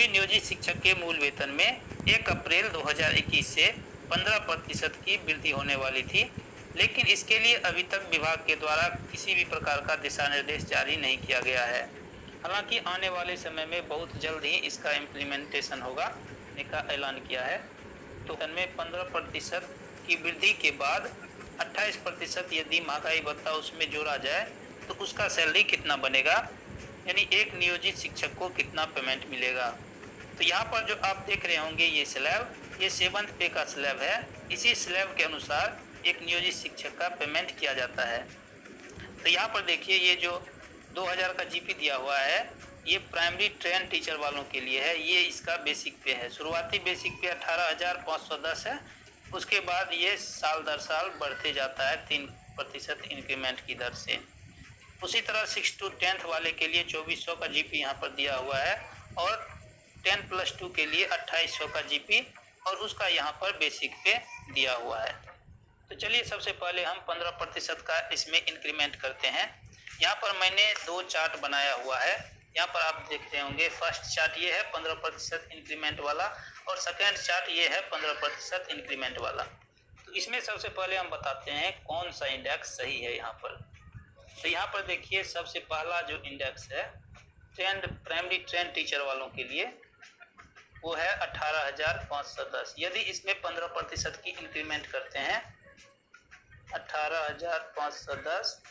सभी नियोजित शिक्षक के मूल वेतन में 1 अप्रैल 2021 से 15% की वृद्धि होने वाली थी, लेकिन इसके लिए अभी तक विभाग के द्वारा किसी भी प्रकार का दिशा निर्देश जारी नहीं किया गया है। हालांकि आने वाले समय में बहुत जल्द ही इसका इम्प्लीमेंटेशन होगा का ऐलान किया है। तो वेतन में 15% की वृद्धि के बाद 28% यदि महंगाई भत्ता उसमें जोड़ा जाए तो उसका सैलरी कितना बनेगा, यानी एक नियोजित शिक्षक को कितना पेमेंट मिलेगा। तो यहाँ पर जो आप देख रहे होंगे ये स्लैब, ये 7th पे का स्लैब है। इसी स्लैब के अनुसार एक नियोजित शिक्षक का पेमेंट किया जाता है। तो यहाँ पर देखिए ये जो 2000 का जीपी दिया हुआ है ये प्राइमरी ट्रेन टीचर वालों के लिए है। ये इसका बेसिक पे है। शुरुआती बेसिक पे 18,510 है। उसके बाद ये साल दर साल बढ़ते जाता है 3% इंक्रीमेंट की दर से। उसी तरह 6 to 10th वाले के लिए 2400 का जीपी यहाँ पर दिया हुआ है और 10+2 के लिए 2800 का जीपी और उसका यहाँ पर बेसिक पे दिया हुआ है। तो चलिए सबसे पहले हम 15% का इसमें इंक्रीमेंट करते हैं। यहाँ पर मैंने 2 चार्ट बनाया हुआ है। यहाँ पर आप देख रहे होंगे फर्स्ट चार्ट ये है 15% इंक्रीमेंट वाला और सेकेंड चार्ट ये है 15% इंक्रीमेंट वाला। तो इसमें सबसे पहले हम बताते हैं कौन सा इंडेक्स सही है यहाँ पर। तो यहाँ पर देखिए सबसे पहला जो इंडेक्स है प्राइमरी ट्रेन टीचर वालों के लिए वो है 18,510। यदि इसमें 15% की इंक्रीमेंट करते हैं 18,510,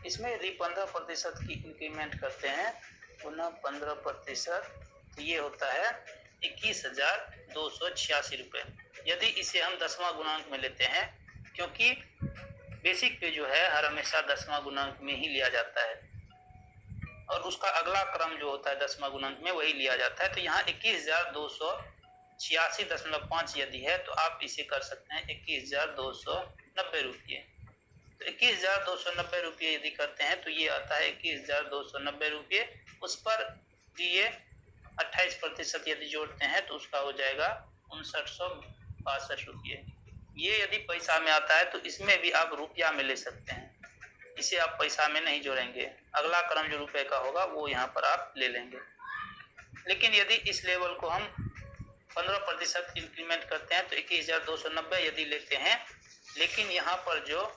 इसमें यदि 15% की इंक्रीमेंट करते हैं पुनः 15%, तो ये होता है 21,286 रुपये। यदि इसे हम 10वां गुणांक में लेते हैं, क्योंकि बेसिक पे जो है हर हमेशा 10वां गुणांक में ही लिया जाता है और उसका अगला क्रम जो होता है 10वां गुणांक में वही लिया जाता है। तो यहाँ 21,286.5 यदि है तो आप इसे कर सकते हैं 21,290 रुपये। तो 21,290 रुपये यदि करते हैं तो ये आता है 21,290 रुपये। उस पर दिए 28% यदि जोड़ते हैं तो उसका हो जाएगा 5962 रुपये। ये यदि पैसा में आता है तो इसमें भी आप रुपया में ले सकते हैं। इसे आप पैसा में नहीं जोड़ेंगे, अगला क्रम जो रुपए का होगा वो यहाँ पर आप ले लेंगे। लेकिन यदि इस लेवल को हम 15% इंक्रीमेंट करते हैं तो 21,290 यदि लेते हैं, लेकिन यहाँ पर जो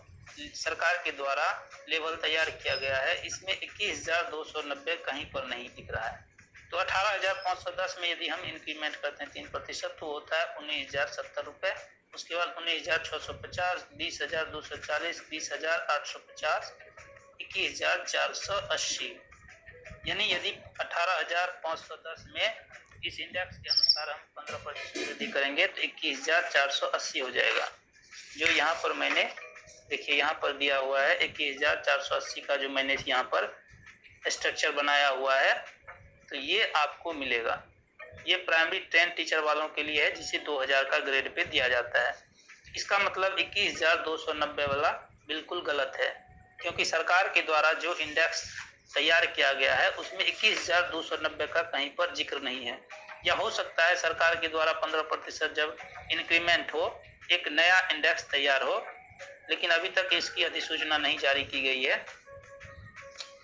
सरकार के द्वारा लेवल तैयार किया गया है इसमें 21,290 कहीं पर नहीं दिख रहा है। तो 18,510 में यदि हम इंक्रीमेंट करते हैं 3% तो होता है 19,070 रुपये। उसके बाद 19,650, 20,240, 20,850, 21,480। यानी यदि 18,510 में इस इंडेक्स के अनुसार हम 15% वृद्धि करेंगे तो 21,480 हो जाएगा। जो यहाँ पर मैंने देखिए यहाँ पर दिया हुआ है 21,480 का जो मैंने यहाँ पर स्ट्रक्चर बनाया हुआ है, तो ये आपको मिलेगा। ये प्राइमरी ट्रेन टीचर वालों के लिए है जिसे 2000 का ग्रेड पे दिया जाता है। इसका मतलब 21,290 वाला बिल्कुल गलत है, क्योंकि सरकार के द्वारा जो इंडेक्स तैयार किया गया है उसमें 21,290 का कहीं पर जिक्र नहीं है। या हो सकता है सरकार के द्वारा 15% जब इंक्रीमेंट हो एक नया इंडेक्स तैयार हो, लेकिन अभी तक इसकी अधिसूचना नहीं जारी की गई है।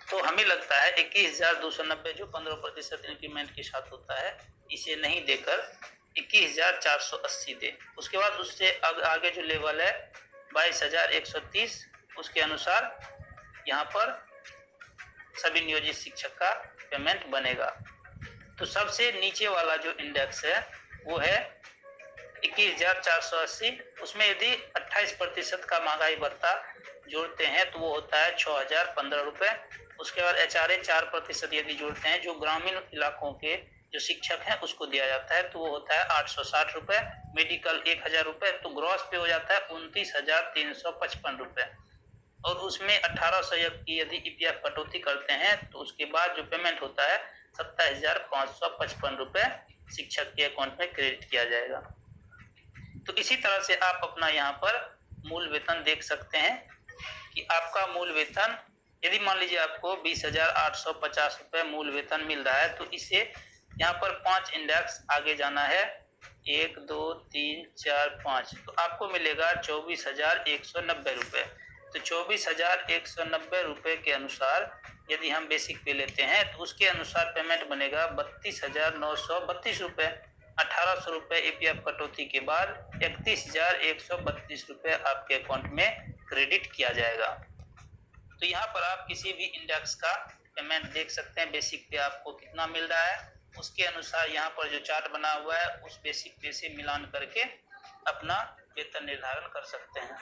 तो हमें लगता है 21,290 जो 15% इंक्रीमेंट के साथ होता है इसे नहीं देकर 21,480 दे। उसके बाद उससे आगे जो लेवल है 22,130, उसके अनुसार यहाँ पर सभी नियोजित शिक्षक का पेमेंट बनेगा। तो सबसे नीचे वाला जो इंडेक्स है वो है 21,480। उसमें यदि 28% का महंगाई भत्ता जोड़ते हैं तो वो होता है 6,015 रुपये। उसके बाद HRA 4% यदि जोड़ते हैं जो ग्रामीण इलाकों के जो शिक्षक हैं उसको दिया जाता है तो वो होता है 860 रुपये। मेडिकल 1,000 रुपये, तो ग्रॉस पे हो जाता है 29,355 रुपये। और उसमें 1800 की यदि EPF कटौती करते हैं तो उसके बाद जो पेमेंट होता है 27,555 रुपये शिक्षक के अकाउंट में क्रेडिट किया जाएगा। तो इसी तरह से आप अपना यहाँ पर मूल वेतन देख सकते हैं कि आपका मूल वेतन यदि मान लीजिए आपको 20,850 रुपये मूल वेतन मिल रहा है तो इसे यहाँ पर 5 इंडेक्स आगे जाना है, 1, 2, 3, 4, 5, तो आपको मिलेगा 24,190 रुपये। तो 24,190 रुपये के अनुसार यदि हम बेसिक पे लेते हैं तो उसके अनुसार पेमेंट बनेगा 32,932 रुपये। 1,800 रुपये ईपीएफ कटौती के बाद 31,132 रुपये आपके अकाउंट में क्रेडिट किया जाएगा। तो यहाँ पर आप किसी भी इंडेक्स का पेमेंट देख सकते हैं, बेसिक पे आपको कितना मिल रहा है उसके अनुसार यहाँ पर जो चार्ट बना हुआ है उस बेसिक पे से मिलान करके अपना वेतन निर्धारण कर सकते हैं।